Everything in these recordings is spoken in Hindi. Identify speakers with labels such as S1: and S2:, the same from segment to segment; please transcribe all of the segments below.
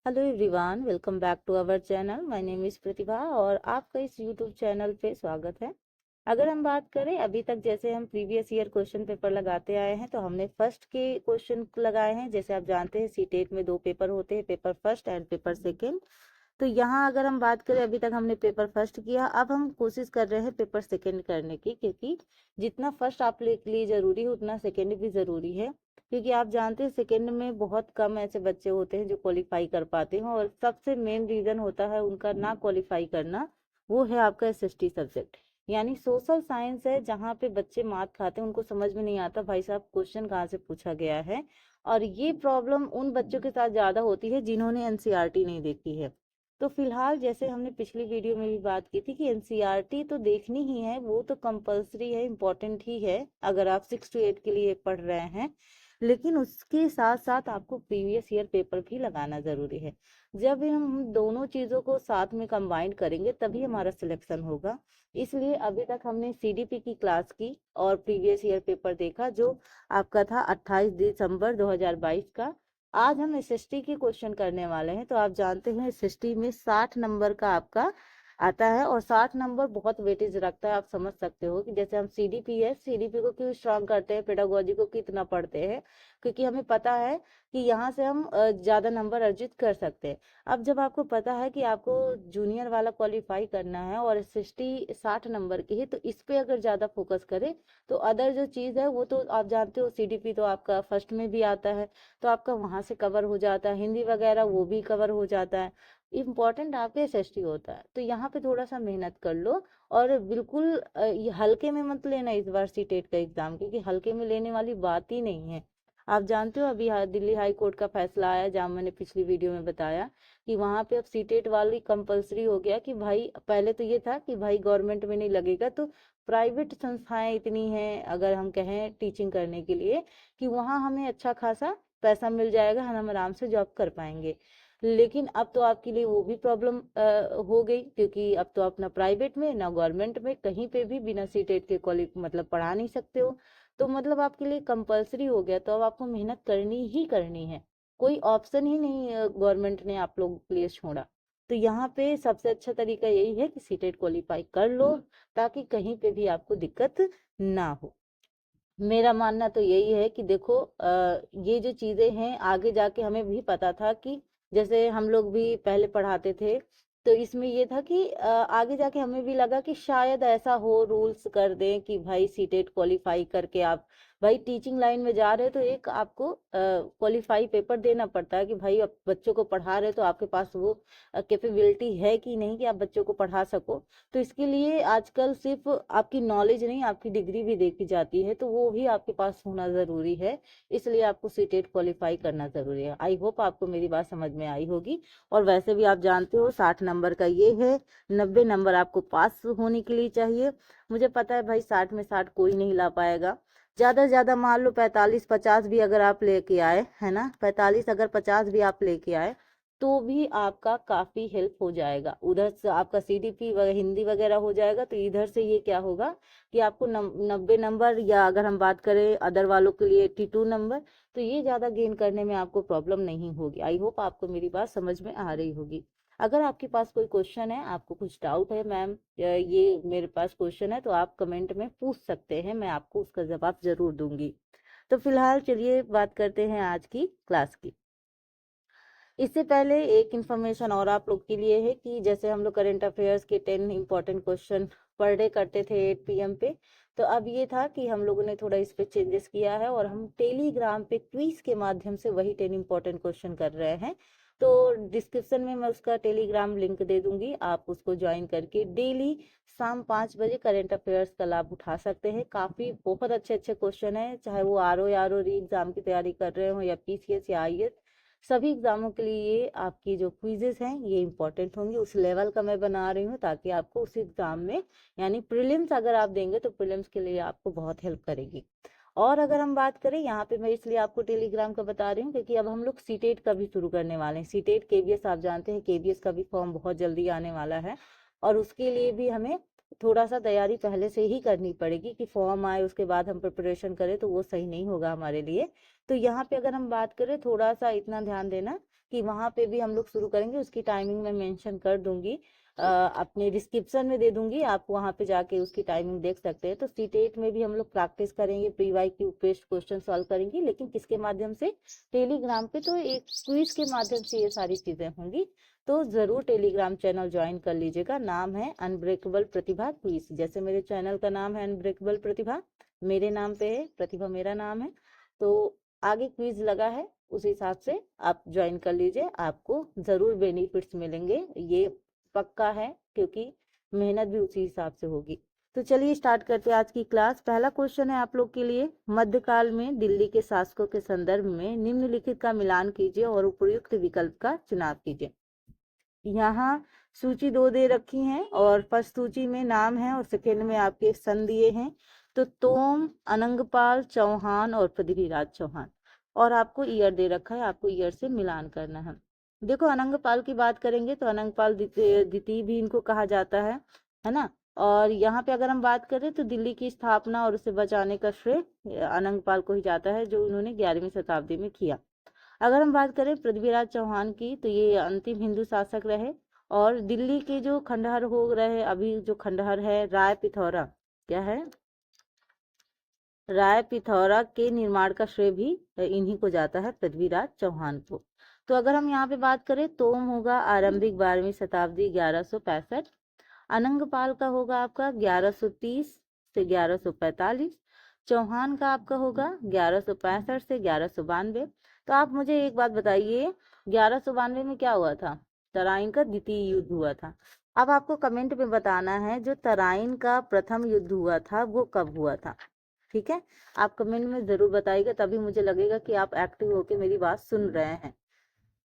S1: Hello everyone, welcome back to our channel. My name is Pratibha और आपका इस यूट्यूब चैनल पे स्वागत है। अगर हम बात करें अभी तक, जैसे हम प्रीवियस ईयर क्वेश्चन पेपर लगाते आए हैं, तो हमने फर्स्ट के क्वेश्चन लगाए हैं। जैसे आप जानते हैं सीटेट में दो पेपर होते हैं, paper first and paper second. तो यहाँ अगर हम बात करें, अभी तक हमने पेपर फर्स्ट किया, अब हम कोशिश कर रहे हैं पेपर सेकेंड करने की, क्योंकि जितना फर्स्ट आप के लिए जरूरी है उतना सेकेंड भी जरूरी है। क्योंकि आप जानते हैं सेकेंड में बहुत कम ऐसे बच्चे होते हैं जो क्वालिफाई कर पाते हैं, और सबसे मेन रीजन होता है उनका ना क्वालिफाई करना, वो है आपका एसएसटी सब्जेक्ट। यानी सोशल साइंस है, जहाँ पे बच्चे मात खाते हैं, उनको समझ में नहीं आता भाई साहब क्वेश्चन कहाँ से पूछा गया है। और ये प्रॉब्लम उन बच्चों के साथ ज्यादा होती है जिन्होंने एनसीईआरटी नहीं देखी है। तो फिलहाल जैसे हमने पिछली वीडियो में भी बात की थी कि एनसीईआरटी तो देखनी ही है, वो तो कंपलसरी है, इम्पोर्टेंट ही है अगर आप 6 to 8 के लिए पढ़ रहे हैं। लेकिन उसके साथ साथ आपको प्रीवियस ईयर पेपर भी लगाना जरूरी है। जब हम दोनों चीजों को साथ में कंबाइन करेंगे तभी हमारा सिलेक्शन होगा। इसलिए अभी तक हमने सीडीपी की क्लास की और प्रीवियस ईयर पेपर देखा, जो आपका था 28 दिसंबर 2022 का। आज हम एसएसटी के क्वेश्चन करने वाले हैं। तो आप जानते हैं एसएसटी में 60 नंबर का आपका आता है, और 60 नंबर बहुत वेटेज रखता है। आप समझ सकते हो कि जैसे हम सीडीपी है, सीडीपी को क्यों स्ट्रांग करते हैं, पेडागोजी को कितना पढ़ते हैं, क्योंकि हमें पता है कि यहाँ से हम ज्यादा नंबर अर्जित कर सकते हैं। अब जब आपको पता है कि आपको जूनियर वाला क्वालिफाई करना है और एसएसटी 60 नंबर की है, तो इस पे अगर ज्यादा फोकस करें तो अदर जो चीज है वो तो आप जानते हो, सीडीपी तो आपका फर्स्ट में भी आता है, तो आपका वहां से कवर हो जाता है, हिंदी वगैरह वो भी कवर हो जाता है। इम्पोर्टेंट आपके एसएसटी होता है, तो यहाँ पे थोड़ा सा मेहनत कर लो। और बिल्कुल ये हल्के में मत लेना इस बार सीटेट का एग्जाम, क्योंकि हल्के में लेने वाली बात ही नहीं है। आप जानते हो अभी दिल्ली हाई कोर्ट का फैसला आया, जहाँ मैंने पिछली वीडियो में बताया कि वहां पे अब सीटेट वाली कंपलसरी हो गया। कि भाई पहले तो ये था कि भाई गवर्नमेंट में नहीं लगेगा, तो प्राइवेट संस्थाएं इतनी हैं अगर हम कहें टीचिंग करने के लिए, कि वहां हमें अच्छा खासा पैसा मिल जाएगा, हम आराम से जॉब कर पाएंगे। लेकिन अब तो आपके लिए वो भी प्रॉब्लम हो गई, क्योंकि अब तो अपना प्राइवेट में ना गवर्नमेंट में कहीं पे भी बिना सीटेट के क्वालि मतलब पढ़ा नहीं सकते हो। तो मतलब आपके लिए कंपलसरी हो गया, तो अब आपको मेहनत करनी ही करनी है। कोई ऑप्शन ही नहीं गवर्नमेंट ने आप लोगों के लिए छोड़ा। तो यहाँ पे सबसे अच्छा तरीका यही है कि सीटेट क्वालिफाई कर लो, ताकि कहीं पे भी आपको दिक्कत ना हो। मेरा मानना तो यही है कि देखो ये जो चीजें हैं आगे जाके हमें भी पता था कि जैसे हम लोग भी पहले पढ़ाते थे, तो इसमें ये था कि आगे जाके हमें भी लगा कि शायद ऐसा हो, रूल्स कर दें कि भाई सीटेट क्वालिफाई करके आप भाई टीचिंग लाइन में जा रहे हो, तो एक आपको क्वालिफाई पेपर देना पड़ता है कि भाई आप बच्चों को पढ़ा रहे हो, तो आपके पास वो कैपेबिलिटी है कि नहीं कि आप बच्चों को पढ़ा सको। तो इसके लिए आजकल सिर्फ आपकी नॉलेज नहीं, आपकी डिग्री भी देखी जाती है, तो वो भी आपके पास होना जरूरी है। इसलिए आपको सीटेट क्वालिफाई करना जरूरी है। आई होप आपको मेरी बात समझ में आई होगी। और वैसे भी आप जानते हो 60 नंबर का ये है, 90 नंबर आपको पास होने के लिए चाहिए। मुझे पता है भाई 60 में 60 कोई नहीं ला पाएगा। ज्यादा से ज्यादा मान लो 45-50 भी अगर आप लेके आए, है ना, 45 अगर 50 भी आप लेके आए, तो भी आपका काफी हेल्प हो जाएगा। उधर से आपका सीडीपी हिंदी वगैरह हो जाएगा, तो इधर से ये क्या होगा कि आपको 90 नंबर, या अगर हम बात करें अदर वालों के लिए 82 नंबर, तो ये ज्यादा गेन करने में आपको प्रॉब्लम नहीं होगी। आई होप आपको मेरी बात समझ में आ रही होगी। अगर आपके पास कोई क्वेश्चन है, आपको कुछ डाउट है मैम ये मेरे पास क्वेश्चन है, तो आप कमेंट में पूछ सकते हैं, मैं आपको उसका जवाब जरूर दूंगी। तो फिलहाल चलिए बात करते हैं आज की क्लास की। इससे पहले एक इन्फॉर्मेशन और आप लोग के लिए है कि जैसे हम लोग करंट अफेयर्स के 10 इंपॉर्टेंट क्वेश्चन पर डे करते थे 8 PM पे, तो अब ये था कि हम लोगों ने थोड़ा इस पे चेंजेस किया है, और हम टेलीग्राम पे क्विज के माध्यम से वही 10 इंपॉर्टेंट क्वेश्चन कर रहे हैं। तो डिस्क्रिप्शन में मैं उसका टेलीग्राम लिंक दे दूंगी, आप उसको ज्वाइन करके डेली शाम 5 बजे करंट अफेयर्स का लाभ उठा सकते हैं। काफी बहुत अच्छे अच्छे क्वेश्चन है, चाहे वो आरओ या आरओ री एग्जाम की तैयारी कर रहे हो, या पीसीएस या आईएएस, सभी एग्जामों के लिए ये आपकी जो क्विजेस हैं ये इंपॉर्टेंट होंगी। उस लेवल का मैं बना रही हूँ ताकि आपको उस एग्जाम में, यानी प्रीलिम्स अगर आप देंगे तो प्रीलिम्स के लिए आपको बहुत हेल्प करेगी। और अगर हम बात करें यहाँ पे, मैं इसलिए आपको टेलीग्राम का बता रही हूँ क्योंकि अब हम लोग सीटेट का भी शुरू करने वाले हैं। सीटेट केबीएस आप जानते हैं, केबीएस का भी फॉर्म बहुत जल्दी आने वाला है, और उसके लिए भी हमें थोड़ा सा तैयारी पहले से ही करनी पड़ेगी, कि फॉर्म आए उसके बाद हम प्रिपरेशन करें तो वो सही नहीं होगा हमारे लिए। तो यहाँ पे अगर हम बात करें, थोड़ा सा इतना ध्यान देना कि वहां पे भी हम लोग शुरू करेंगे, उसकी टाइमिंग मैं मेंशन कर दूंगी, अपने डिस्क्रिप्शन में दे दूंगी, आप वहां पे जाके उसकी टाइमिंग देख सकते हैं। तो C-TET में भी हम लोग प्रैक्टिस करेंगे, PYQ पेस्ट क्वेश्चन सॉल्व करेंगे, लेकिन किसके माध्यम से, टेलीग्राम पे। तो एक क्विज के माध्यम से ये सारी चीजें होंगी। तो जरूर टेलीग्राम चैनल ज्वाइन कर लीजिएगा, नाम है अनब्रेकेबल प्रतिभा क्विज। जैसे मेरे चैनल का नाम है अनब्रेकेबल प्रतिभा, मेरे नाम पे है, प्रतिभा मेरा नाम है, तो आगे क्विज लगा है, उस हिसाब से आप ज्वाइन कर लीजिए, आपको जरूर बेनिफिट्स मिलेंगे, ये पक्का है, क्योंकि मेहनत भी उसी हिसाब से होगी। तो चलिए स्टार्ट करते हैं आज की क्लास। पहला क्वेश्चन है आप लोग के लिए, मध्यकाल में दिल्ली के शासकों के संदर्भ में निम्नलिखित का मिलान कीजिए और उपयुक्त विकल्प का चुनाव कीजिए। यहाँ सूची 2 दे रखी है, और फर्स्ट सूची में नाम है और सेकेंड में आपके सन दिए हैं। तो तोम, अनंगपाल चौहान और पृथ्वीराज चौहान, और आपको ईयर दे रखा है, आपको ईयर से मिलान करना है। देखो अनंगपाल की बात करेंगे तो अनंगपाल द्वितीय भी इनको कहा जाता है ना। और यहाँ पे अगर हम बात करें तो दिल्ली की स्थापना और उसे बचाने का श्रेय अनंगपाल को ही जाता है, जो उन्होंने 11वीं शताब्दी में किया। अगर हम बात करें पृथ्वीराज चौहान की, तो ये अंतिम हिंदू शासक रहे, और दिल्ली के जो खंडहर हो रहे, अभी जो खंडहर है राय पिथौरा, क्या है, राय पिथौरा के निर्माण का श्रेय भी इन्हीं को जाता है, पृथ्वीराज चौहान को। तो अगर हम यहाँ पे बात करें, तोम होगा आरंभिक 12वीं शताब्दी 1165, अनंगपाल का होगा आपका 1130 से 1145, चौहान का आपका होगा 1165 से 1192। तो आप मुझे एक बात बताइए, 1192 में क्या हुआ था, तराइन का द्वितीय युद्ध हुआ था। अब आपको कमेंट में बताना है जो तराइन का प्रथम युद्ध हुआ था वो कब हुआ था, ठीक है। आप कमेंट में जरूर बताइएगा, तभी मुझे लगेगा कि आप एक्टिव होकर मेरी बात सुन रहे हैं।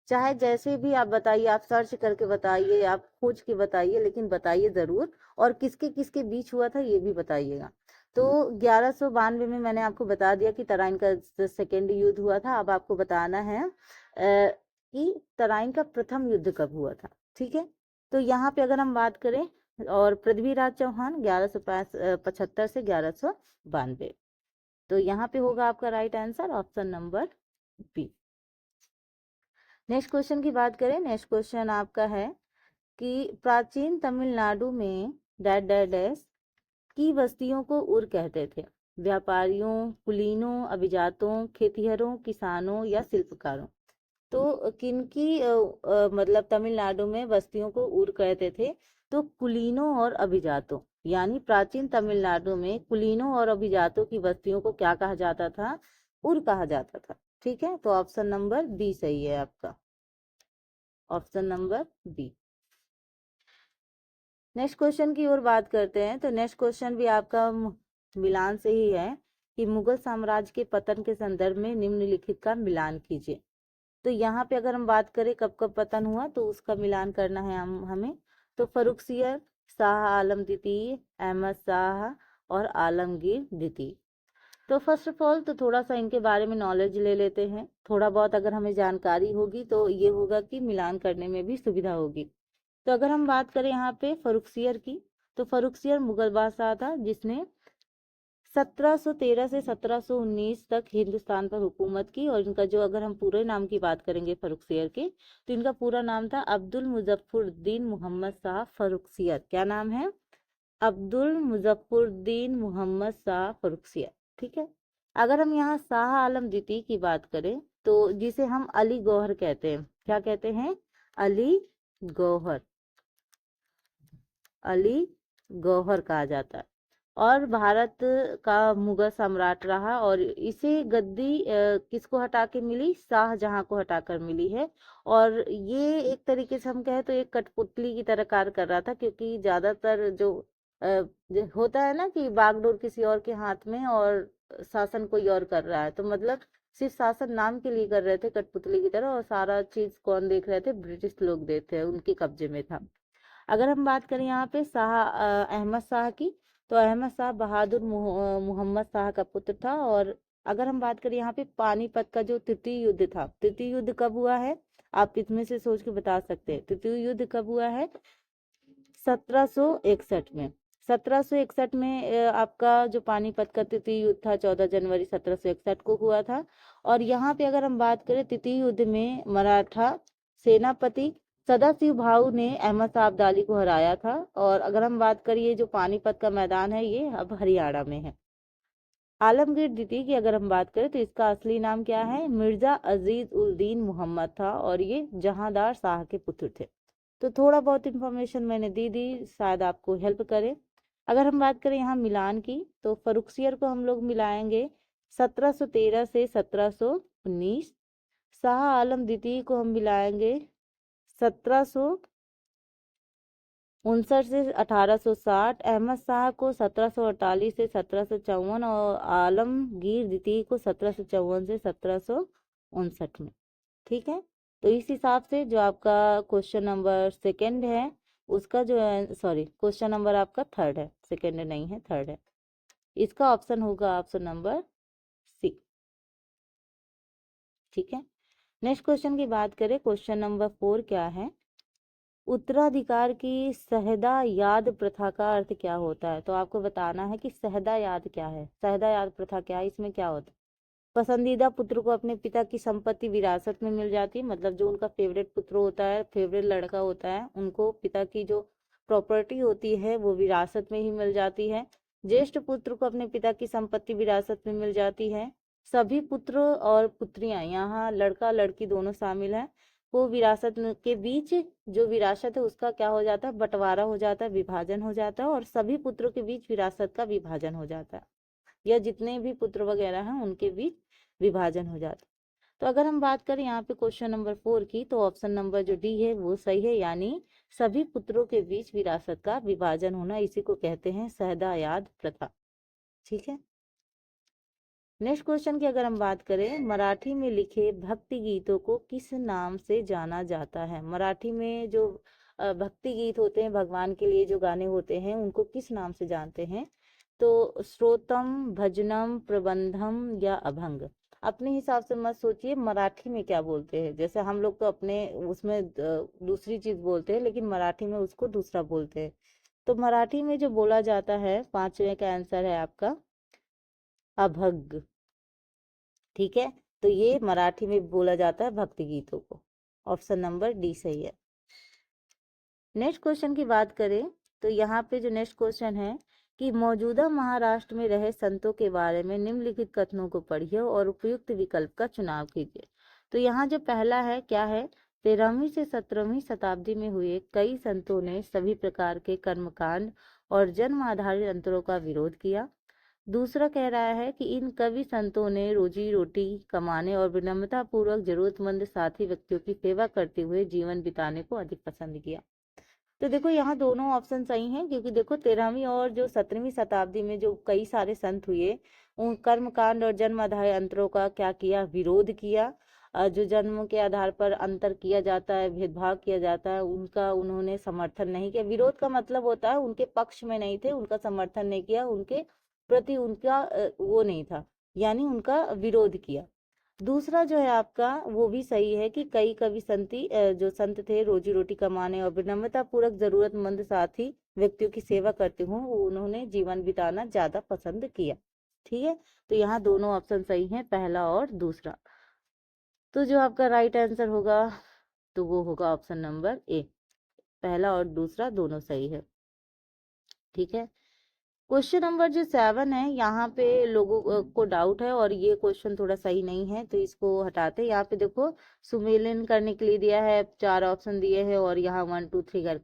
S1: चाहे जैसे भी आप बताइए, आप सर्च करके बताइए, आप खोज के बताइए, लेकिन बताइए जरूर, और किसके किसके बीच हुआ था ये भी बताइएगा। तो 1192 में मैंने आपको बता दिया कि तराइन का सेकेंड युद्ध हुआ था। अब आपको बताना है कि तराइन का प्रथम युद्ध कब हुआ था, ठीक है। तो यहाँ पे अगर हम बात करें, और पृथ्वीराज चौहान 1175 से 1192, तो यहाँ पे होगा आपका right answer option number B. Next question की बात करें, नेक्स्ट क्वेश्चन आपका है कि प्राचीन तमिलनाडु में डैश डैश डैश की बस्तियों को उर कहते थे, व्यापारियों, कुलीनों, अभिजातों, खेतिहरों, किसानों या शिल्पकारों। तो किनकी मतलब तमिलनाडु में बस्तियों को उर कहते थे, तो कुलीनों और अभिजातों, यानी प्राचीन तमिलनाडु में कुलीनों और अभिजातों की बस्तियों को क्या कहा जाता था, उर कहा जाता था, ठीक है। तो ऑप्शन नंबर बी सही है आपका, option number B. Next question की ओर बात करते हैं, तो नेक्स्ट क्वेश्चन भी आपका मिलान से ही है कि मुगल साम्राज्य के पतन के संदर्भ में निम्नलिखित का मिलान कीजिए। तो यहाँ पे अगर हम बात करें कब कब पतन हुआ, तो उसका मिलान करना है हमें। तो फर्रुखसियर, शाह आलम द्वितीय, अहमद शाह और आलमगीर द्वितीय। तो फर्स्ट ऑफ ऑल तो थोड़ा सा इनके बारे में नॉलेज ले लेते हैं, थोड़ा बहुत अगर हमें जानकारी होगी तो ये होगा कि मिलान करने में भी सुविधा होगी। तो अगर हम बात करें यहाँ पे फर्रुखसियर की, तो फर्रुखसियर मुगल बादशाह था जिसने 1713 से 1719 तक हिंदुस्तान पर हुकूमत की। और इनका जो, अगर हम पूरे नाम की बात करेंगे फर्रुखसियर के, तो इनका पूरा नाम था अब्दुल मुजफ्फरुद्दीन मोहम्मद शाह फर्रुखसियर। क्या नाम है, अब्दुल मुजफ्फरुद्दीन मोहम्मद शाह फर्रुखसियर, ठीक है। अगर हम यहाँ शाह आलम द्वितीय की बात करें, तो जिसे हम अली गौहर कहते हैं, क्या कहते हैं, अली गौहर, अली गौहर कहा जाता है, और भारत का मुगल सम्राट रहा। और इसे गद्दी किसको हटा के मिली, शाहजहां को हटाकर मिली है। और ये एक तरीके से हम कहें तो एक कठपुतली की तरह कार्य कर रहा था, क्योंकि ज्यादातर जो होता है ना कि बागडोर किसी और के हाथ में और शासन कोई और कर रहा है, तो मतलब सिर्फ शासन नाम के लिए कर रहे थे कठपुतली की तरह, और सारा चीज कौन देख रहे थे, ब्रिटिश लोग देख थे, उनके कब्जे में था। अगर हम बात करें यहाँ पे अहमद शाह की, तो अहमद शाह बहादुर मोहम्मद शाह का पुत्र था। और अगर हम बात करें यहाँ पे पानीपत का जो तृतीय युद्ध था, तृतीय युद्ध कब हुआ है, आप इसमें से सोच के बता सकते हैं, तृतीय युद्ध कब हुआ है, 1761 में। 1761 में आपका जो पानीपत का तृतीय युद्ध था 14 जनवरी 1761 को हुआ था। और यहाँ पे अगर हम बात करें तृतीय युद्ध में मराठा सेनापति सदाशिव भाऊ ने अहमद शाह अब्दाली को हराया था। और अगर हम बात करिए जो पानीपत का मैदान है ये अब हरियाणा में है। आलमगीर द्वितीय की अगर हम बात करें तो इसका असली नाम क्या है, मिर्जा अजीज उल दीन मोहम्मद था और ये जहांदार शाह के पुत्र थे। तो थोड़ा बहुत इंफॉर्मेशन मैंने दे दी, शायद आपको हेल्प करे। अगर हम बात करें यहाँ मिलान की तो फर्रुखसियर को हम लोग मिलाएंगे 1713 से 1719। शाह आलम द्वितीय को हम मिलाएंगे 1759 से 1860। अहमद शाह को 1748 से 1754 और आलमगीर द्वितीय को 1754 से 1759 में। ठीक है, तो इस हिसाब से जो आपका क्वेश्चन नंबर सेकंड है उसका जो है, सॉरी क्वेश्चन नंबर आपका थर्ड है, सेकंड नहीं है थर्ड है, इसका ऑप्शन होगा ऑप्शन नंबर सी। ठीक है, नेक्स्ट क्वेश्चन की बात करें, क्वेश्चन नंबर 4 क्या है, उत्तराधिकार की सहदा याद प्रथा का अर्थ क्या होता है। तो आपको बताना है कि सहदा याद क्या है, सहदा याद प्रथा क्या है, इसमें क्या होता है। पसंदीदा पुत्र को अपने पिता की संपत्ति विरासत में मिल जाती है, मतलब जो उनका फेवरेट पुत्र होता है, फेवरेट लड़का होता है, उनको पिता की जो प्रॉपर्टी होती है वो विरासत में ही मिल जाती है। ज्येष्ठ पुत्र को अपने पिता की संपत्ति विरासत में मिल जाती है। सभी पुत्र और पुत्रियां, यहाँ लड़का लड़की दोनों शामिल हैं, वो विरासत के बीच जो विरासत है उसका क्या हो जाता है, बंटवारा हो जाता है, विभाजन हो जाता है, और सभी पुत्रों के बीच विरासत का विभाजन हो जाता है, या जितने भी पुत्र वगैरह हैं उनके बीच विभाजन हो जाता है। तो अगर हम बात करें यहाँ पे क्वेश्चन नंबर 4 की, तो ऑप्शन नंबर जो डी है वो सही है, यानी सभी पुत्रों के बीच विरासत का विभाजन होना, इसी को कहते हैं सहदायाद प्रथा। ठीक है, नेक्स्ट क्वेश्चन की अगर हम बात करें, मराठी में लिखे भक्ति गीतों को किस नाम से जाना जाता है। मराठी में जो भक्ति गीत होते हैं, भगवान के लिए जो गाने होते हैं, उनको किस नाम से जानते हैं। तो श्रोतम, भजनम, प्रबंधम या अभंग। अपने हिसाब से मत सोचिए मराठी में क्या बोलते हैं, जैसे हम लोग तो अपने उसमें दूसरी चीज बोलते हैं, लेकिन मराठी में उसको दूसरा बोलते हैं। तो मराठी में जो बोला जाता है, पांचवें का आंसर है आपका अभंग। ठीक है, तो ये मराठी में बोला जाता है भक्ति गीतों को, ऑप्शन नंबर डी सही है। नेक्स्ट क्वेश्चन की बात करें तो यहाँ पे जो नेक्स्ट क्वेश्चन है कि मौजूदा महाराष्ट्र में रहे संतों के बारे में निम्नलिखित कथनों को पढ़िए और उपयुक्त विकल्प का चुनाव कीजिए। तो यहाँ जो पहला है क्या है, 13वीं से 17वीं शताब्दी में हुए कई संतों ने सभी प्रकार के कर्मकांड और जन्म आधारित अंतरों का विरोध किया। दूसरा कह रहा है कि इन कवि संतों ने रोजी रोटी कमाने और विनम्रता पूर्वक जरूरतमंद साथी व्यक्तियों की सेवा करते हुए जीवन बिताने को अधिक पसंद किया। तो देखो यहाँ दोनों ऑप्शन सही हैं, क्योंकि देखो 13वीं और जो 17वीं शताब्दी में जो कई सारे संत हुए, उन कर्मकांड और जन्म आधारित अंतरों का क्या किया, विरोध किया। जो जन्म के आधार पर अंतर किया जाता है, भेदभाव किया जाता है, उनका उन्होंने समर्थन नहीं किया। विरोध का मतलब होता है उनके पक्ष में नहीं थे, उनका समर्थन नहीं किया, उनके प्रति उनका वो नहीं था, यानी उनका विरोध किया। दूसरा जो है आपका वो भी सही है कि कई कवि संती जो संत थे रोजी रोटी कमाने और विनम्रता पूर्वक जरूरतमंद साथी व्यक्तियों की सेवा करते हुए उन्होंने जीवन बिताना ज्यादा पसंद किया। ठीक है, तो यहाँ दोनों ऑप्शन सही हैं, पहला और दूसरा। तो जो आपका राइट आंसर होगा तो वो होगा ऑप्शन नंबर ए, पहला और दूसरा दोनों सही है। ठीक है, क्वेश्चन नंबर जो 7 है, यहाँ पे लोगों को डाउट है और ये क्वेश्चन थोड़ा सही नहीं है, तो इसको हटाते हैं। यहाँ पे देखो सुमेलन करने के लिए दिया है, 4 ऑप्शन दिए हैं और यहाँ 1 2 3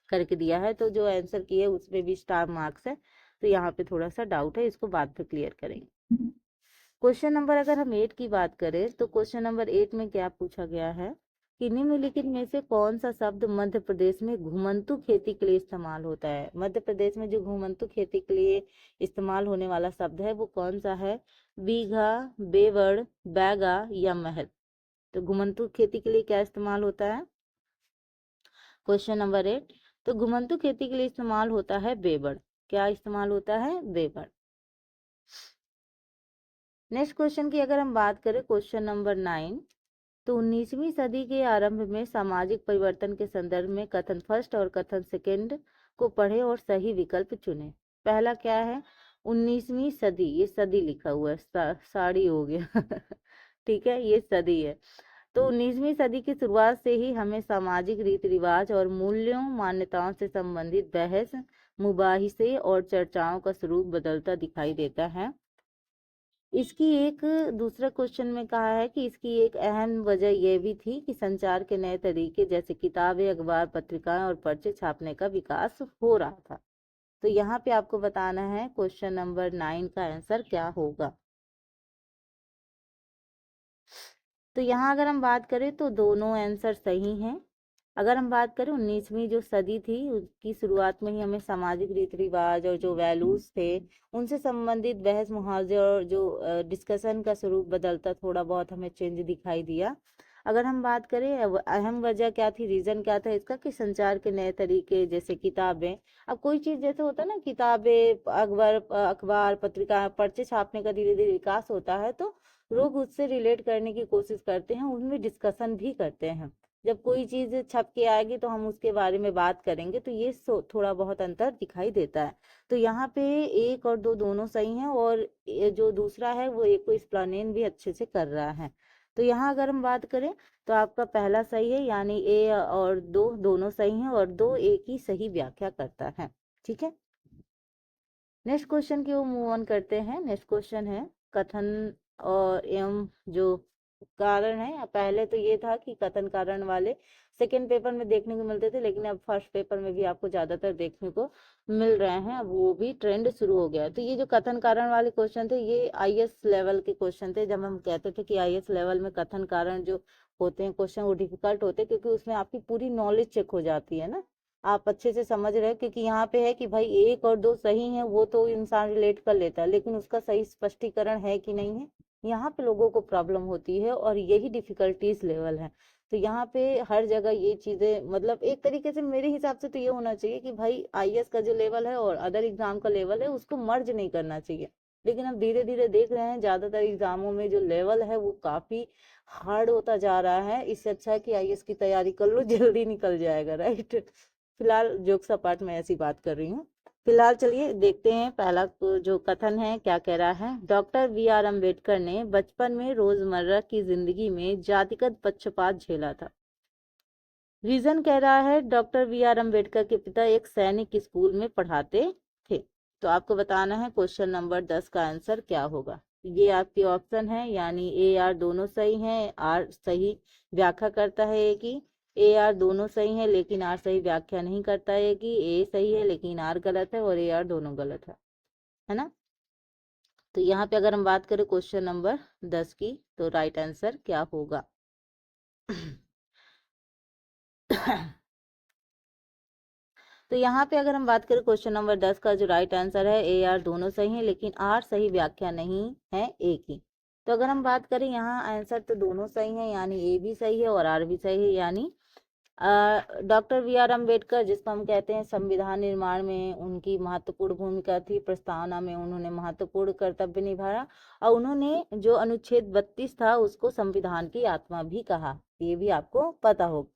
S1: करके दिया है, तो जो आंसर किए उसमें भी स्टार मार्क्स है, तो यहाँ पे थोड़ा सा डाउट है, इसको बाद में क्लियर करेंगे। क्वेश्चन नंबर अगर हम 8 की बात करें तो क्वेश्चन नंबर 8 में क्या पूछा गया है कि निम्नलिखित में से कौन सा शब्द मध्य प्रदेश में घुमंतु खेती के लिए इस्तेमाल होता है। मध्य प्रदेश में जो घुमंतु खेती के लिए इस्तेमाल होने वाला शब्द है वो कौन सा है, बीघा, बेवड़, बैगा या महल। तो घुमंतु खेती के लिए क्या इस्तेमाल होता है, क्वेश्चन नंबर 8, तो घुमंतु खेती के लिए इस्तेमाल होता है बेवड़। क्या इस्तेमाल होता है, बेवड़। नेक्स्ट क्वेश्चन की अगर हम बात करें, क्वेश्चन नंबर 9, तो 19वीं सदी के आरंभ में सामाजिक परिवर्तन के संदर्भ में कथन फर्स्ट और कथन सेकंड को पढ़े और सही विकल्प चुने। पहला क्या है, 19वीं सदी, ये सदी लिखा हुआ है, साड़ी हो गया ठीक है, ये सदी है। तो 19वीं सदी की शुरुआत से ही हमें सामाजिक रीति रिवाज और मूल्यों मान्यताओं से संबंधित बहस, मुबाहिसे और चर्चाओं का स्वरूप बदलता दिखाई देता है। इसकी एक दूसरा क्वेश्चन में कहा है कि इसकी एक अहम वजह यह भी थी कि संचार के नए तरीके जैसे किताबें, अखबार, पत्रिकाएं और पर्चे छापने का विकास हो रहा था। तो यहाँ पे आपको बताना है क्वेश्चन नंबर 9 का आंसर क्या होगा। तो यहाँ अगर हम बात करें तो दोनों आंसर सही हैं। अगर हम बात करें 19वीं जो सदी थी उसकी शुरुआत में ही हमें सामाजिक रीति रिवाज और जो वैल्यूज थे उनसे संबंधित बहस मुहावजे और जो डिस्कशन का स्वरूप बदलता थोड़ा बहुत हमें चेंज दिखाई दिया। अगर हम बात करें अहम वजह क्या थी, रीजन क्या था इसका, कि संचार के नए तरीके जैसे किताबें। अब कोई चीज जैसे होता है ना, किताबें, अखबार पत्रिका पर्चे छापने का धीरे धीरे विकास होता है तो लोग उससे रिलेट करने की कोशिश करते हैं, उनमें डिस्कशन भी करते हैं। जब कोई चीज छप के आएगी तो हम उसके बारे में बात करेंगे, तो ये थोड़ा बहुत अंतर दिखाई देता है। तो यहाँ पे एक और दो दोनों सही हैं और जो दूसरा है वो एक को एक्सप्लेन भी अच्छे से कर रहा है। तो यहाँ अगर हम बात करें तो आपका पहला सही है, यानी ए और दो दोनों सही हैं और दो एक ही सही व्याख्या करता है। ठीक है, नेक्स्ट क्वेश्चन की ओर मूव ऑन करते हैं। नेक्स्ट क्वेश्चन है कथन और एवं जो कारण है। पहले तो ये था कि कथन कारण वाले सेकेंड पेपर में देखने को मिलते थे, लेकिन अब फर्स्ट पेपर में भी आपको ज्यादातर देखने को मिल रहे हैं। अब वो भी ट्रेंड शुरू हो गया है। तो ये जो कथन कारण वाले क्वेश्चन थे ये आईएएस लेवल के क्वेश्चन थे। जब हम कहते थे कि आईएएस लेवल में कथन कारण जो होते हैं क्वेश्चन वो डिफिकल्ट होते हैं, क्योंकि उसमें आपकी पूरी नॉलेज चेक हो जाती है ना, आप अच्छे से समझ रहे हैं। क्योंकि यहाँ पे है कि भाई एक और दो सही है वो तो इंसान रिलेट कर लेता है, लेकिन उसका सही स्पष्टीकरण है कि नहीं है, यहाँ पे लोगों को प्रॉब्लम होती है और यही डिफिकल्टीज लेवल है। तो यहाँ पे हर जगह ये चीजें, मतलब एक तरीके से मेरे हिसाब से तो ये होना चाहिए कि भाई आईएएस का जो लेवल है और अदर एग्जाम का लेवल है उसको मर्ज नहीं करना चाहिए। लेकिन अब धीरे धीरे देख रहे हैं ज्यादातर एग्जामों में जो लेवल है वो काफी हार्ड होता जा रहा है। इससे अच्छा है कि आईएएस की तैयारी कर लो, जल्दी निकल जाएगा, राइट। फिलहाल जोक्स अपार्ट में ऐसी बात कर रही हूँ। फिलहाल चलिए देखते हैं पहला जो कथन है क्या कह रहा है। Doctor B R. अम्बेडकर ने बचपन में रोजमर्रा की जिंदगी में जातिगत पक्षपात झेला था। रीजन कह रहा है डॉक्टर बी.आर. अम्बेडकर के पिता एक सैनिक स्कूल में पढ़ाते थे। तो आपको बताना है क्वेश्चन नंबर 10 का आंसर क्या होगा। ये आपके ऑप्शन है, यानी ए आर दोनों सही हैं, आर सही व्याख्या करता है ए की। ए आर दोनों सही है लेकिन आर सही व्याख्या नहीं करता है कि ए सही है लेकिन आर गलत है, और ए आर दोनों गलत है ना। तो यहाँ पे अगर हम बात करें क्वेश्चन नंबर 10 की तो राइट आंसर क्या होगा। तो यहाँ पे अगर हम बात करें क्वेश्चन नंबर 10 का जो राइट आंसर है ए आर दोनों सही है लेकिन आर सही व्याख्या नहीं है ए की। तो अगर हम बात करें यहाँ आंसर तो दोनों सही है, यानी ए भी सही है और आर भी सही है। यानी डॉक्टर बी आर अम्बेडकर, जिसको हम कहते हैं संविधान निर्माण में उनकी महत्वपूर्ण भूमिका थी, प्रस्तावना में उन्होंने महत्वपूर्ण कर्तव्य निभाया और उन्होंने जो अनुच्छेद 32 था उसको संविधान की आत्मा भी कहा, ये भी आपको पता होगा।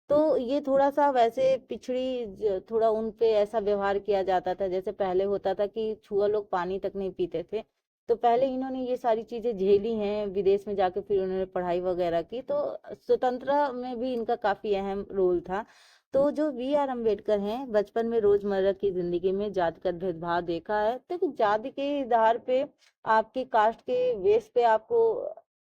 S1: तो ये थोड़ा सा वैसे पिछड़ी थोड़ा उन पे ऐसा व्यवहार किया जाता था, जैसे पहले होता था कि छुआ लोग पानी तक नहीं पीते थे। तो पहले इन्होंने ये सारी चीजें झेली हैं, विदेश में जाके फिर उन्होंने पढ़ाई वगैरह की, तो स्वतंत्रता में भी इनका काफी अहम रोल था। तो जो बी आर अम्बेडकर हैं बचपन में रोजमर्रा की जिंदगी में जातिगत भेदभाव देखा है। तो जाति के आधार पे, आपके कास्ट के बेस पे आपको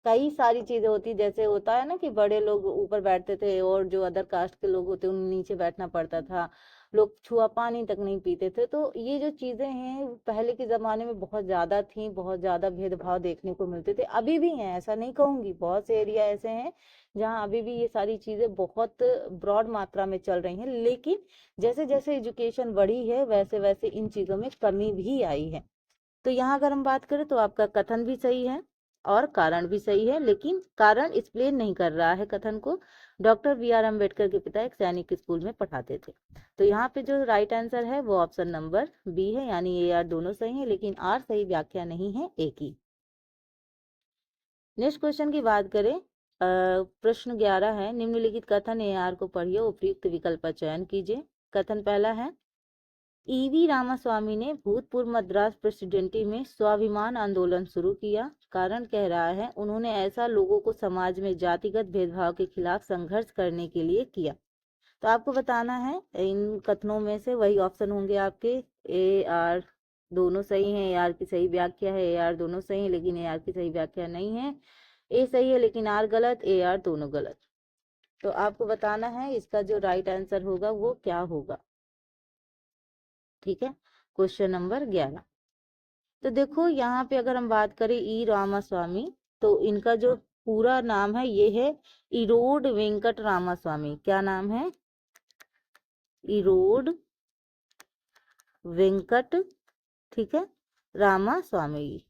S1: कई सारी चीजें होती, जैसे होता है ना कि बड़े लोग ऊपर बैठते थे और जो अदर कास्ट के लोग होते उन्हें नीचे बैठना पड़ता था, लोग छुआ पानी तक नहीं पीते थे। तो ये जो चीजें हैं पहले के जमाने में बहुत ज्यादा थी, बहुत ज्यादा भेदभाव देखने को मिलते थे, अभी भी हैं, ऐसा नहीं कहूंगी, बहुत से एरिया ऐसे हैं जहाँ अभी भी ये सारी चीजें बहुत ब्रॉड मात्रा में चल रही हैं। लेकिन जैसे जैसे एजुकेशन बढ़ी है वैसे वैसे इन चीजों में कमी भी आई है। तो यहाँ अगर हम बात करें तो आपका कथन भी सही है और कारण भी सही है, लेकिन कारण एक्सप्लेन नहीं कर रहा है कथन को। डॉक्टर बी आर अम्बेडकर के पिता एक सैनिक स्कूल में पढ़ाते थे। तो यहाँ पे जो राइट आंसर है वो ऑप्शन नंबर बी है, यानी ए आर दोनों सही है लेकिन आर सही व्याख्या नहीं है ए की। नेक्स्ट क्वेश्चन की बात करें, प्रश्न 11 है, निम्नलिखित कथन ए आर को पढ़िए, उपयुक्त विकल्प का चयन कीजिए। कथन पहला है, ईवी रामास्वामी ने भूतपूर्व मद्रास प्रेसिडेंसी में स्वाभिमान आंदोलन शुरू किया। कारण कह रहा है उन्होंने ऐसा लोगों को समाज में जातिगत भेदभाव के खिलाफ संघर्ष करने के लिए किया। तो आपको बताना है इन कथनों में से वही ऑप्शन होंगे आपके। ए आर दोनों सही हैं, ए आर की सही व्याख्या है, ए आर दोनों सही है लेकिन ए आर की सही व्याख्या नहीं है। ए सही है लेकिन आर गलत, ए आर दोनों गलत। तो आपको बताना है इसका जो राइट आंसर होगा वो क्या होगा। ठीक है, क्वेश्चन नंबर 11। तो देखो यहाँ पे अगर हम बात करें ई रामास्वामी, तो इनका जो पूरा नाम है ये है इरोड वेंकट रामास्वामी। क्या नाम है? इरोड वेंकट, ठीक है, रामास्वामी,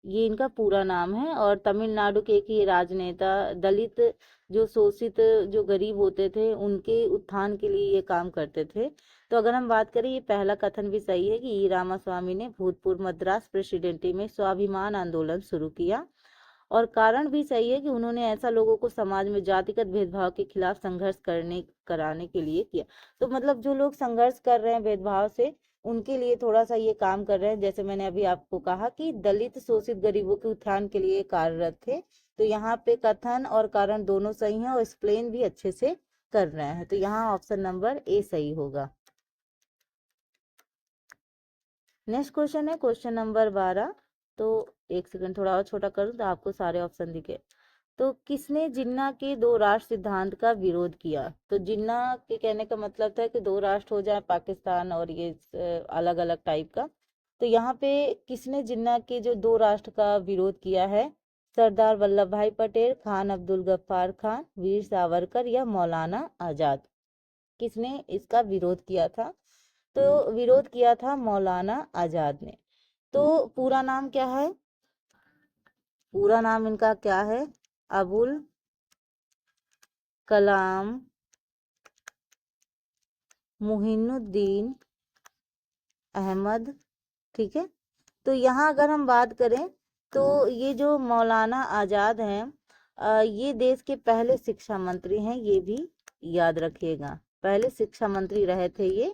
S1: ये इनका पूरा नाम है। और तमिलनाडु के एक ही राजनेता, दलित जो शोषित जो गरीब होते थे उनके उत्थान के लिए ये काम करते थे। तो अगर हम बात करें, ये पहला कथन भी सही है कि ई रामास्वामी ने भूतपूर्व मद्रास प्रेसिडेंसी में स्वाभिमान आंदोलन शुरू किया। और कारण भी सही है कि उन्होंने ऐसा लोगों को समाज में जातिगत भेदभाव के खिलाफ संघर्ष कराने के लिए किया। तो मतलब जो लोग संघर्ष कर रहे हैं भेदभाव से, उनके लिए थोड़ा सा ये काम कर रहे हैं। जैसे मैंने अभी आपको कहा कि दलित शोषित गरीबों के उत्थान के लिए कार्यरत थे। तो यहाँ पे कथन और कारण दोनों सही हैं और एक्सप्लेन भी अच्छे से कर रहे हैं। तो यहाँ ऑप्शन नंबर ए सही होगा। नेक्स्ट क्वेश्चन है क्वेश्चन नंबर 12। तो एक सेकंड थोड़ा और छोटा करूँ तो आपको सारे ऑप्शन दिखे। तो किसने जिन्ना के दो राष्ट्र सिद्धांत का विरोध किया? तो जिन्ना के कहने का मतलब था कि दो राष्ट्र हो जाए, पाकिस्तान और ये अलग अलग टाइप का। तो यहाँ पे किसने जिन्ना के जो दो राष्ट्र का विरोध किया है? सरदार वल्लभ भाई पटेल, खान अब्दुल गफ्फार खान, वीर सावरकर या मौलाना आजाद? किसने इसका विरोध किया था? तो विरोध किया था मौलाना आजाद ने। तो पूरा नाम क्या है? पूरा नाम इनका क्या है? अबुल कलाम मुहिनुद्दीन अहमद, ठीक है। तो यहाँ अगर हम बात करें तो ये जो मौलाना आजाद हैं, ये देश के पहले शिक्षा मंत्री हैं, ये भी याद रखिएगा। पहले शिक्षा मंत्री रहे थे ये,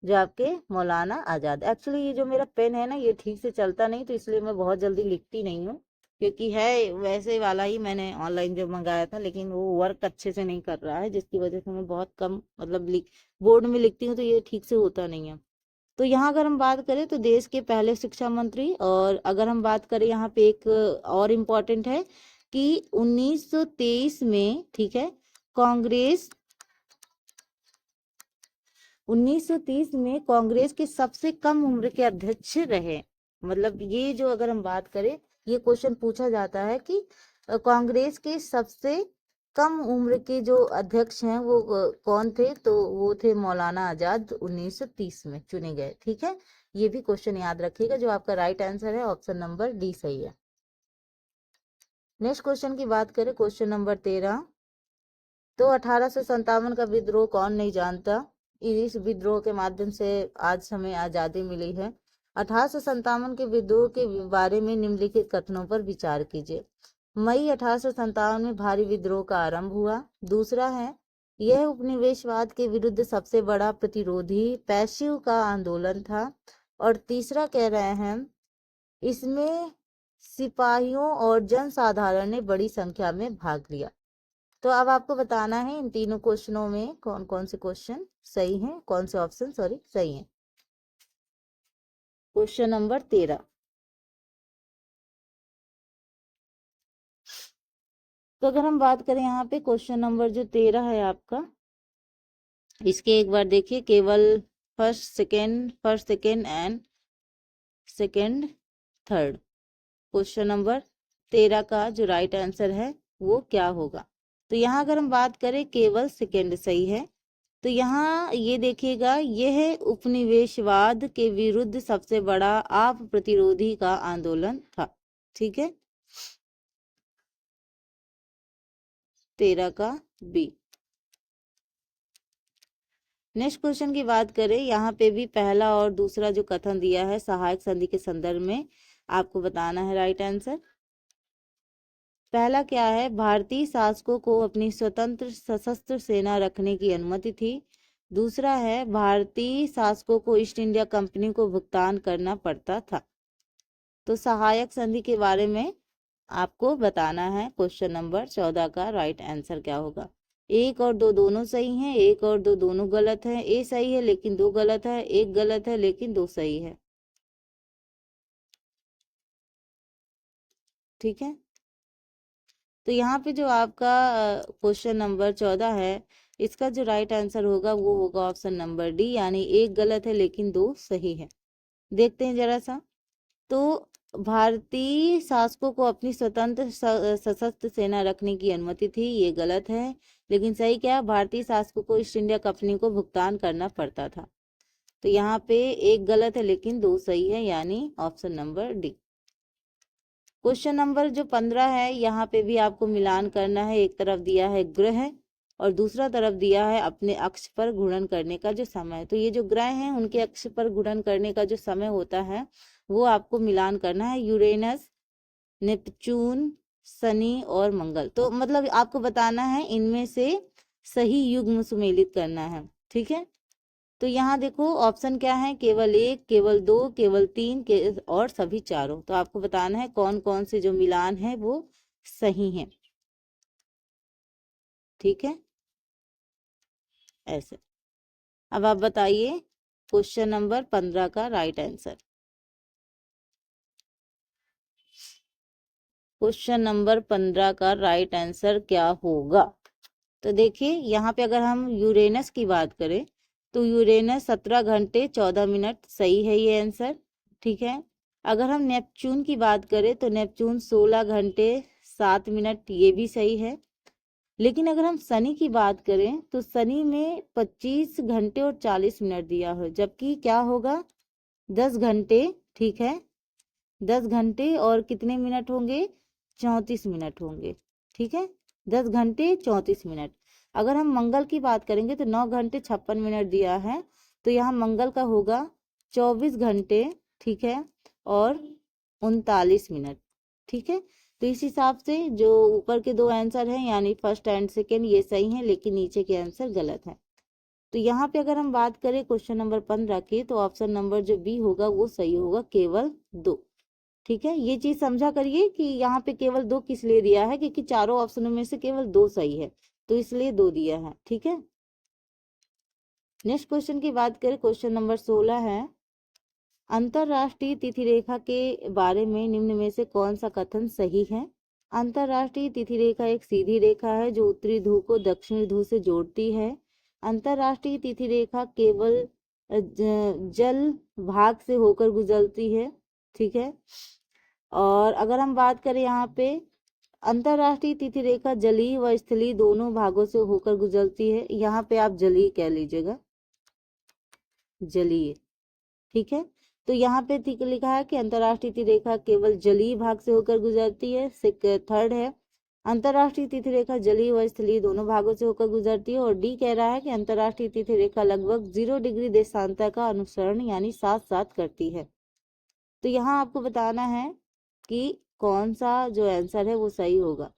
S1: जो आपके मौलाना आजाद। एक्चुअली ये जो मेरा पेन है ना, ये ठीक से चलता नहीं, तो इसलिए मैं बहुत जल्दी लिखती नहीं हूँ। क्योंकि है वैसे वाला ही मैंने ऑनलाइन जो मंगाया था, लेकिन वो वर्क अच्छे से नहीं कर रहा है, जिसकी वजह से मैं बहुत कम मतलब बोर्ड में लिखती हूँ तो ये ठीक से होता नहीं है। तो यहाँ अगर हम बात करें तो देश के पहले शिक्षा मंत्री। और अगर हम बात करें यहाँ पे एक और इम्पोर्टेंट है कि 1923 में, ठीक है, कांग्रेस 1930 में कांग्रेस के सबसे कम उम्र के अध्यक्ष रहे। मतलब ये जो अगर हम बात करें, ये क्वेश्चन पूछा जाता है कि कांग्रेस के सबसे कम उम्र के जो अध्यक्ष हैं वो कौन थे? तो वो थे मौलाना आजाद, 1930 में चुने गए। ठीक है, ये भी क्वेश्चन याद रखिएगा। जो आपका राइट आंसर है ऑप्शन नंबर डी सही है। नेक्स्ट क्वेश्चन की बात करें, क्वेश्चन नंबर 13। तो 1857 का विद्रोह कौन नहीं जानता? इस विद्रोह के माध्यम से आज हमें आजादी मिली है। 1857 के विद्रोह के बारे में निम्नलिखित कथनों पर विचार कीजिए। मई 1857 में भारी विद्रोह का आरंभ हुआ। दूसरा है, यह उपनिवेशवाद के विरुद्ध सबसे बड़ा प्रतिरोधी पैसिव का आंदोलन था। और तीसरा कह रहे हैं, इसमें सिपाहियों और जनसाधारण ने बड़ी संख्या में भाग लिया। तो अब आपको बताना है इन तीनों क्वेश्चनों में कौन कौन से क्वेश्चन सही हैं, कौन से ऑप्शन सही हैं। Question number 13। तो अगर हम बात करें यहाँ पे क्वेश्चन नंबर जो 13 है आपका, इसके एक बार देखिए, केवल first second and second third. Question number 13 का जो राइट आंसर है वो क्या होगा? तो यहाँ अगर हम बात करें, केवल सेकेंड सही है। तो यहाँ ये देखिएगा, यह उपनिवेशवाद के विरुद्ध सबसे बड़ा आप प्रतिरोधी का आंदोलन था। ठीक है, 13 का बी। नेक्स्ट क्वेश्चन की बात करें, यहाँ पे भी पहला और दूसरा जो कथन दिया है सहायक संधि के संदर्भ में, आपको बताना है राइट आंसर। पहला क्या है? भारतीय शासकों को अपनी स्वतंत्र सशस्त्र सेना रखने की अनुमति थी। दूसरा है भारतीय शासकों को ईस्ट इंडिया कंपनी को भुगतान करना पड़ता था। तो सहायक संधि के बारे में आपको बताना है। क्वेश्चन नंबर 14 का राइट आंसर क्या होगा। एक और दो दोनों सही हैं, एक और दो दोनों गलत है। ए सही है लेकिन दो गलत है, एक गलत है लेकिन दो सही है। ठीक है, तो यहाँ पे जो आपका क्वेश्चन नंबर 14 है, इसका जो राइट आंसर होगा वो होगा ऑप्शन नंबर डी, यानी एक गलत है लेकिन दो सही है। देखते हैं जरा सा। तो भारतीय शासकों को अपनी स्वतंत्र सशस्त्र सेना रखने की अनुमति थी, ये गलत है। लेकिन सही क्या है, भारतीय शासकों को ईस्ट इंडिया कंपनी को भुगतान करना पड़ता था। तो यहाँ पे एक गलत है लेकिन दो सही है, यानी option number D. Question number जो 15 है, यहाँ पे भी आपको मिलान करना है। एक तरफ दिया है ग्रह और दूसरा तरफ दिया है अपने अक्ष पर घूर्णन करने का जो समय। तो ये जो ग्रह हैं उनके अक्ष पर घूर्णन करने का जो समय होता है वो आपको मिलान करना है। यूरेनस, नेपच्यून, शनि और मंगल। तो मतलब आपको बताना है इनमें से सही युग्म सुमेलित करना है। ठीक है, तो यहाँ देखो ऑप्शन क्या है, केवल एक, केवल दो, केवल तीन और सभी चारों। तो आपको बताना है कौन कौन से जो मिलान है वो सही है। ठीक है, ऐसे। अब आप बताइए क्वेश्चन नंबर 15 का राइट आंसर। क्वेश्चन नंबर 15 का राइट आंसर क्या होगा। तो देखिए यहाँ पे अगर हम यूरेनस की बात करें तो यूरेनस 17 घंटे 14 मिनट सही है ये आंसर। ठीक है, अगर हम नेपच्यून की बात करें तो नेपच्यून 16 घंटे 7 मिनट, ये भी सही है। लेकिन अगर हम शनि की बात करें तो शनि में 25 घंटे और 40 मिनट दिया हो, जबकि क्या होगा 10 घंटे। ठीक है, 10 घंटे और कितने मिनट होंगे, 34 मिनट होंगे। ठीक है, 10 घंटे 34 मिनट। अगर हम मंगल की बात करेंगे तो 9 घंटे 56 मिनट दिया है, तो यहाँ मंगल का होगा 24 घंटे, ठीक है, और 39 मिनट। ठीक है, तो इस हिसाब से जो ऊपर के दो आंसर हैं यानी फर्स्ट एंड सेकेंड ये सही हैं, लेकिन नीचे के आंसर गलत हैं। तो यहाँ पे अगर हम बात करें क्वेश्चन नंबर 15 की, तो ऑप्शन नंबर जो बी होगा वो सही होगा, केवल दो। ठीक है, ये चीज समझा करिए कि यहाँ पे केवल दो किस लिए दिया है, क्योंकि चारों ऑप्शनों में से केवल दो सही है, तो इसलिए दो दिया है। ठीक है, नेक्स्ट क्वेश्चन की बात करें, क्वेश्चन नंबर 16 है, अंतरराष्ट्रीय तिथि रेखा के बारे में निम्न में से कौन सा कथन सही है। अंतरराष्ट्रीय तिथि रेखा एक सीधी रेखा है जो उत्तरी ध्रुव को दक्षिणी ध्रुव से जोड़ती है। अंतरराष्ट्रीय तिथि रेखा केवल जल भाग से होकर गुजरती है। ठीक है, और अगर हम बात करें यहाँ पे अंतरराष्ट्रीय तिथि रेखा जलीय व स्थलीय दोनों भागों से होकर गुजरती है, यहाँ पे आप जलीय कह लीजिएगा, जलीय। ठीक है, तो यहाँ पे ठीक लिखा है कि अंतरराष्ट्रीय तिथि रेखा केवल जलीय भाग से होकर गुजरती है। थर्ड है, अंतरराष्ट्रीय तिथि रेखा जलीय व स्थलीय दोनों भागों से होकर गुजरती है। और डी कह रहा है कि अंतरराष्ट्रीय तिथि रेखा लगभग 0 डिग्री देशांतर का अनुसरण यानी साथ साथ करती है। तो यहाँ आपको बताना है कि कौन सा जो आंसर है वो सही होगा।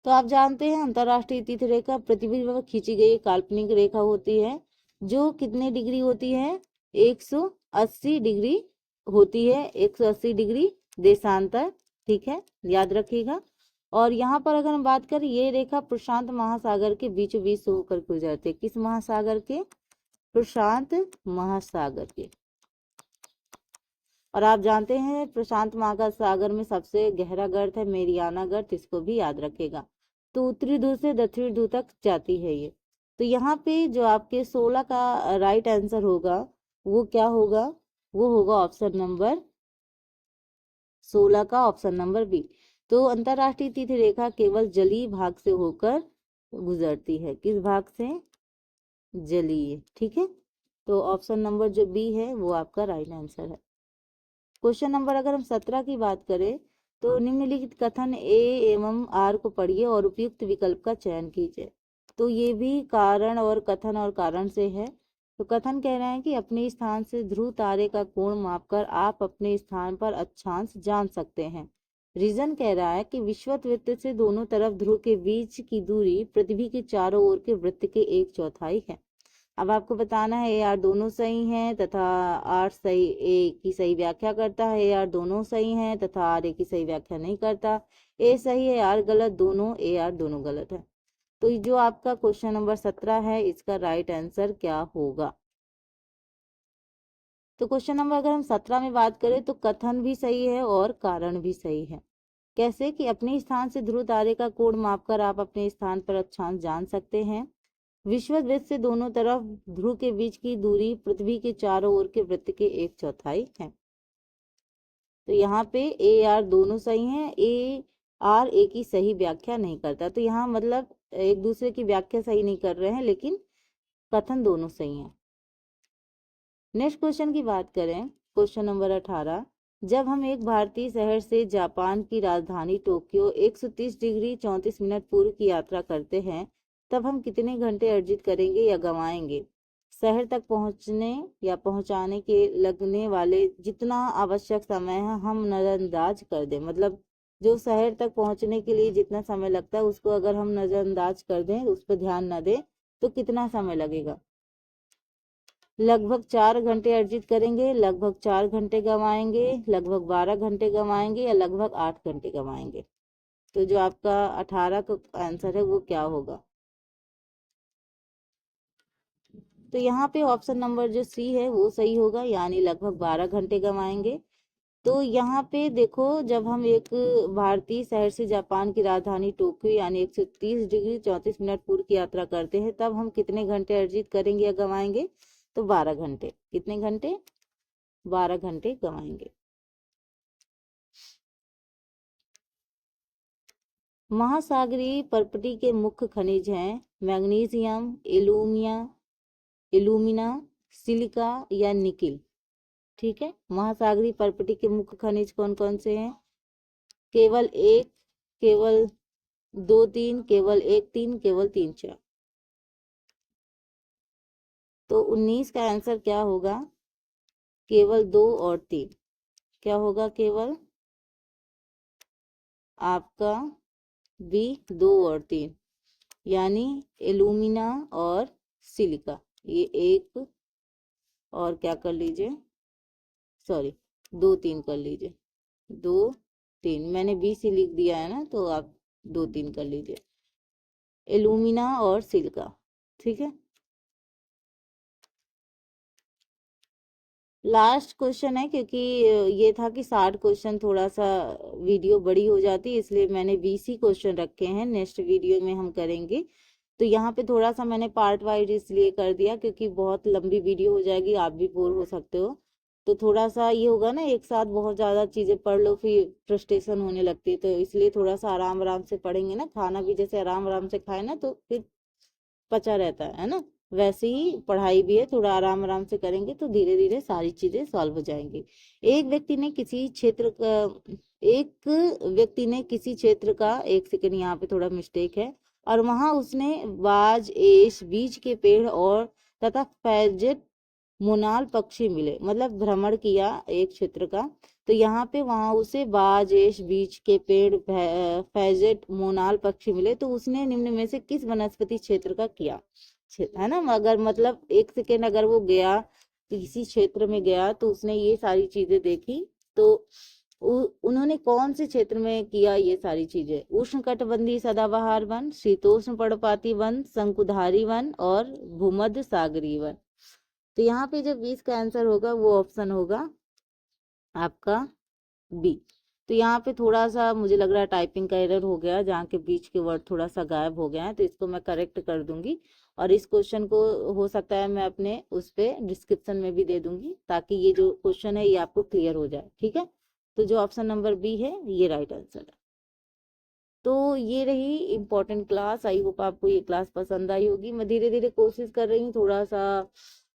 S1: तो आप जानते हैं अंतरराष्ट्रीय तिथि रेखा पृथ्वी पर खींची गई काल्पनिक रेखा होती है, जो कितने डिग्री होती है, 180 डिग्री होती है, 180 डिग्री देशांतर। ठीक है, याद रखिएगा। और यहाँ पर अगर हम बात करें, ये रेखा प्रशांत महासागर के बीचों बीच से होकर गुजरती है। किस महासागर के, प्रशांत महासागर के। और आप जानते हैं प्रशांत महासागर में सबसे गहरा गर्त है मेरियाना गर्त, इसको भी याद रखेगा। तो उत्तरी ध्रुव से दक्षिणी ध्रुव तक जाती है ये। तो यहाँ पे जो आपके 16 का राइट आंसर होगा वो क्या होगा, वो होगा ऑप्शन नंबर 16 का ऑप्शन नंबर बी। तो अंतरराष्ट्रीय तिथि रेखा केवल जलीय भाग से होकर गुजरती है। किस भाग से, जलीय। ठीक है, तो ऑप्शन नंबर जो बी है वो आपका राइट आंसर है। क्वेश्चन नंबर अगर हम 17 की बात करें तो निम्नलिखित कथन ए एवं आर को पढ़िए और उपयुक्त विकल्प का चयन कीजिए। तो ये भी कारण और कथन और कारण से है। तो कथन कह रहे हैं कि अपने स्थान से ध्रुव तारे का कोण मापकर आप अपने स्थान पर अक्षांश जान सकते हैं। रीजन कह रहा है कि विषुवत वृत्त से दोनों तरफ ध्रुव के बीच की दूरी पृथ्वी के चारों ओर के वृत्त के 1/4 है। अब आपको बताना है ए आर दोनों सही हैं तथा आर सही ए की सही व्याख्या करता है, ए आर दोनों सही हैं तथा आर ए की सही व्याख्या नहीं करता, ए सही है आर गलत, दोनों ए आर दोनों गलत है। तो जो आपका क्वेश्चन नंबर 17 है इसका राइट आंसर क्या होगा? तो क्वेश्चन नंबर अगर हम 17 में बात करें तो कथन भी सही है और कारण भी सही है। कैसे कि अपने स्थान से ध्रुव तारे का कोण मापकर आप अपने स्थान पर अक्षांश जान सकते हैं। विषुवत वृत्त से दोनों तरफ ध्रुव के बीच की दूरी पृथ्वी के चारों ओर के वृत्त के 1/4 है। तो यहाँ पे ए आर दोनों सही हैं, ए आर ए की सही व्याख्या नहीं करता। तो यहाँ मतलब एक दूसरे की व्याख्या सही नहीं कर रहे हैं, लेकिन कथन दोनों सही हैं। नेक्स्ट क्वेश्चन की बात करें, क्वेश्चन नंबर 18, जब हम एक भारतीय शहर से जापान की राजधानी टोक्यो 130 डिग्री 34 मिनट पूर्व की यात्रा करते हैं तब हम कितने घंटे अर्जित करेंगे या गंवाएंगे? शहर तक पहुंचने या पहुंचाने के लगने वाले जितना आवश्यक समय है हम नजरअंदाज कर दें। मतलब जो शहर तक पहुंचने के लिए जितना समय लगता है उसको अगर हम नजरअंदाज कर दें, उस पर ध्यान न दें, तो कितना समय लगेगा? लगभग 4 घंटे अर्जित करेंगे, लगभग 4 घंटे गंवाएंगे, लगभग 12 घंटे गंवाएंगे या लगभग 8 घंटे गंवाएंगे। तो जो आपका 18 का आंसर है वो क्या होगा? तो यहाँ पे ऑप्शन नंबर जो सी है वो सही होगा, यानी लगभग 12 घंटे गंवाएंगे। तो यहाँ पे देखो, जब हम एक भारतीय शहर से जापान की राजधानी टोक्यो यानी 130 डिग्री 34 मिनट पूर्व की यात्रा करते हैं तब हम कितने घंटे अर्जित करेंगे या गंवाएंगे? तो 12 घंटे। कितने घंटे? 12 घंटे गंवाएंगे। महासागरीय पर्पटी के मुख्य खनिज हैं मैग्नीशियम, इल्यूमिना, सिलिका या निकिल। ठीक है, महासागरीय पर्पटी के मुख्य खनिज कौन कौन से हैं? केवल एक, केवल 2 3, केवल 1 3, केवल 3 4। तो 19 का आंसर क्या होगा? केवल 2 और 3। क्या होगा? केवल आपका बी 2 और 3, यानी एल्यूमिना और सिलिका। ये एक और क्या कर लीजिए, सॉरी 2 3 कर लीजिए, 2 3 मैंने बी सी लिख दिया है ना, तो आप 2 3 कर लीजिए, एल्यूमिना और सिलिका। ठीक है, लास्ट क्वेश्चन है, क्योंकि ये था कि 60 क्वेश्चन थोड़ा सा वीडियो बड़ी हो जाती है, इसलिए मैंने 20 ही क्वेश्चन रखे हैं। नेक्स्ट वीडियो में हम करेंगे। तो यहाँ पे थोड़ा सा मैंने पार्ट वाइज इसलिए कर दिया क्योंकि बहुत लंबी वीडियो हो जाएगी, आप भी बोर हो सकते हो। तो थोड़ा सा ये होगा ना, एक साथ बहुत ज्यादा चीजें पढ़ लो फिर फ्रस्ट्रेशन होने लगती है, तो इसलिए थोड़ा सा आराम आराम से पढ़ेंगे ना। खाना भी जैसे आराम आराम से खाए ना तो फिर पचा रहता है ना, वैसे ही पढ़ाई भी है, थोड़ा आराम आराम से करेंगे तो धीरे धीरे सारी चीजें सॉल्व हो जाएंगी। एक व्यक्ति ने किसी क्षेत्र का एक व्यक्ति ने किसी क्षेत्र का, एक सेकंड यहाँ पे थोड़ा मिस्टेक है, और वहां उसने बाज एश बीज के पेड़ और तथा फैजेट मोनाल पक्षी मिले। मतलब भ्रमण किया एक क्षेत्र का, तो यहाँ पे वहां उसे बाजेश बीज के पेड़ फैजेट मोनाल पक्षी मिले, तो उसने निम्न में से किस वनस्पति क्षेत्र का किया? है ना, अगर मतलब एक सेकेंड अगर वो गया किसी क्षेत्र में गया तो उसने ये सारी चीजें देखी, तो उन्होंने कौन से क्षेत्र में किया ये सारी चीजें? उष्णकटिबंधीय सदाबहार वन, शीतोष्ण पर्णपाती वन, शंकुधारी वन और भूमध्य सागरीय वन। तो यहाँ पे जो 20 का आंसर होगा वो ऑप्शन होगा आपका बी। तो यहाँ पे थोड़ा सा मुझे लग रहा है टाइपिंग का एरर हो गया, जहाँ के बीच के वर्ड थोड़ा सा गायब हो गया है, तो इसको मैं करेक्ट कर दूंगी। और इस क्वेश्चन को हो सकता है मैं अपने उस पे डिस्क्रिप्शन में भी दे दूंगी, ताकि ये जो क्वेश्चन है ये आपको क्लियर हो जाए। ठीक है, तो जो ऑप्शन नंबर बी है ये राइट आंसर है। तो ये रही इम्पोर्टेंट क्लास। आई होप आपको ये क्लास पसंद आई होगी। मैं धीरे धीरे कोशिश कर रही हूँ थोड़ा सा,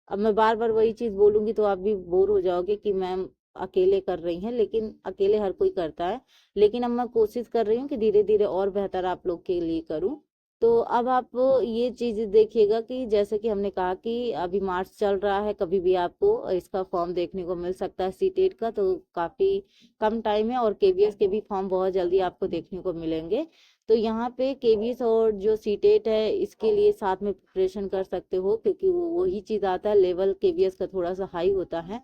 S1: अब मैं बार बार वही चीज बोलूंगी तो आप भी बोर हो जाओगे कि मैम अकेले कर रही हैं, लेकिन अकेले हर कोई करता है। लेकिन अब मैं कोशिश कर रही हूँ कि धीरे धीरे और बेहतर आप लोग के लिए करूँ। तो अब आप ये चीज देखिएगा कि जैसे कि हमने कहा कि अभी मार्च चल रहा है, कभी भी आपको इसका फॉर्म देखने को मिल सकता है सीटेट का, तो काफी कम टाइम है। और केवीएस के भी फॉर्म बहुत जल्दी आपको देखने को मिलेंगे। तो यहाँ पे केवीएस और जो सीटेट है इसके लिए साथ में प्रिपरेशन कर सकते हो, क्योंकि वो वही चीज आता है, लेवल केवीएस का थोड़ा सा हाई होता है।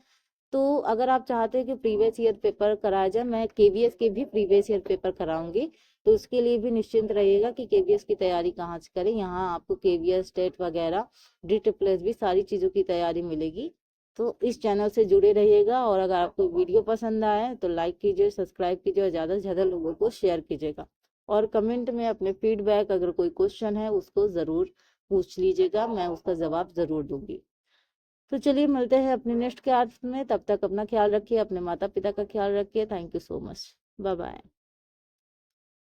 S1: तो अगर आप चाहते हैं कि प्रीवियस ईयर पेपर कराया जाए, मैं केवीएस के भी प्रीवियस ईयर पेपर कराऊंगी। तो उसके लिए भी निश्चिंत रहिएगा कि केवीएस की तैयारी कहाँ से करें। यहाँ आपको केवीएस टेट वगैरह DSSS भी सारी चीज़ों की तैयारी मिलेगी। तो इस चैनल से जुड़े रहिएगा। और अगर आपको वीडियो पसंद आए तो लाइक कीजिए, सब्सक्राइब कीजिए और ज़्यादा से ज़्यादा लोगों को शेयर कीजिएगा। और कमेंट में अपने फीडबैक, अगर कोई क्वेश्चन है उसको ज़रूर पूछ लीजिएगा, मैं उसका जवाब ज़रूर दूंगी। तो चलिए मिलते हैं अपने नेक्स्ट क्लास में, तब तक अपना ख्याल रखिए, अपने माता पिता का ख्याल रखिए। Thank you so much. Bye bye.